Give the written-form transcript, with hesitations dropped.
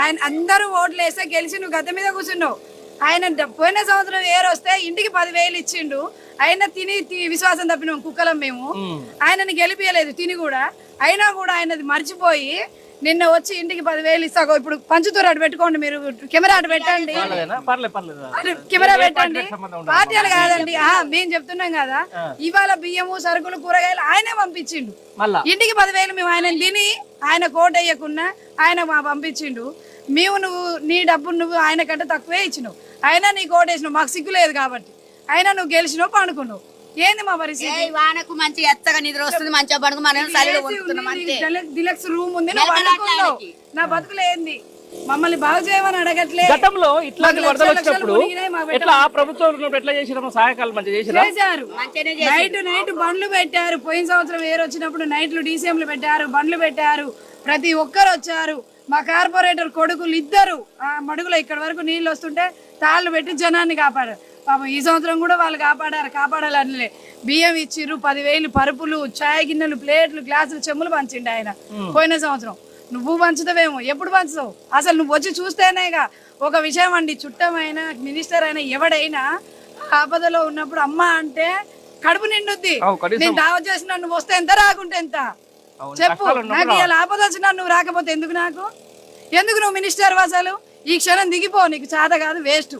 ఆయన అందరూ ఓట్లు వేస్తే గెలిచి నువ్వు గద్దె మీద కూర్చున్నావు. ఆయన పోయిన సంవత్సరం వస్తే ఇంటికి 10,000 ఇచ్చిండు. ఆయన తిని విశ్వాసం తప్పినాం కుక్కలం మేము. ఆయనని గెలిపియలేదు తిని కూడా. అయినా కూడా ఆయనది మర్చిపోయి నిన్న వచ్చి ఇంటికి 10,000 ఇస్తాగో. ఇప్పుడు పంచుతూరు అటు పెట్టుకోండి, మీరు కెమెరా అటు పెట్టండి, కెమెరా పెట్టండి. పార్టీలు కాదండి, మేము చెప్తున్నాం కదా. ఇవాళ బియ్యము సరుకులు కూరగాయలు ఆయనే పంపించిండు ఇంటికి 10,000. మేము ఆయన తిని ఆయన కోట వేయకున్నా ఆయన పంపించిండు. మేము నీ డబ్బు నువ్వు ఆయన కంటే తక్కువే ఇచ్చినావు. అయినా నీ కోట వేసినావు, మాకు సిగ్గు లేదు కాబట్టి. అయినా నువ్వు గెలిచినావు, పండుకున్నావు. ఏంది మా పరిస్థితి? వానకు మంచి ఎత్తగా నిద్ర వస్తుంది, మంచిగా పడుకు మనం డిలక్స్ రూమ్ ఉంది, నా బతుకులు ఏంది? మమ్మల్ని బాగు చేయమని అడగట్లేదు. గతంలో ఇట్లాంటి వరదలు వచ్చినప్పుడు ఎట్లా ఆ ప్రభుత్వం ఎట్లా చేసినాము? సహాయకాలు మంచిగా చేశారు. నైట్ బండ్లు పెట్టారు. పోయిన సంవత్సరం వచ్చినప్పుడు నైట్లు డీసీఎంలు పెట్టారు, బండ్లు పెట్టారు. ప్రతి ఒక్కరు వచ్చారు. మా కార్పొరేటర్ కొడుకులు ఇద్దరు మడుగులో ఇక్కడ వరకు నీళ్ళు వస్తుంటే తాళ్ళు పెట్టి జనాన్ని కాపాడారు. పాపం ఈ సంవత్సరం కూడా వాళ్ళు కాపాడాలనిలే. బియ్యం ఇచ్చిర్రు, 10,000 పరుపులు, చాయ్ గిన్నెలు, ప్లేట్లు, గ్లాసులు, చెమ్ములు పంచిండు ఆయన పోయిన సంవత్సరం. నువ్వు పంచుతావేమో, ఎప్పుడు పంచుతావు? అసలు నువ్వు వచ్చి చూస్తేనేగా ఒక విషయం అండి. చుట్టమైనా మినిస్టర్ అయినా ఎవడైనా ఆపదలో ఉన్నప్పుడు అమ్మ అంటే కడుపు నిండుద్ది. నేను దావ చేసిన నువ్వు వస్తే ఎంత, రాకుంటే ఎంత చెప్పు. నాకు ఇలా ఆపద వచ్చినా నువ్వు రాకపోతే ఎందుకు? ఎందుకు నువ్వు మినిస్టర్? అసలు ఈ క్షణం దిగిపో, నీకు చేత కాదు, వేస్ట్.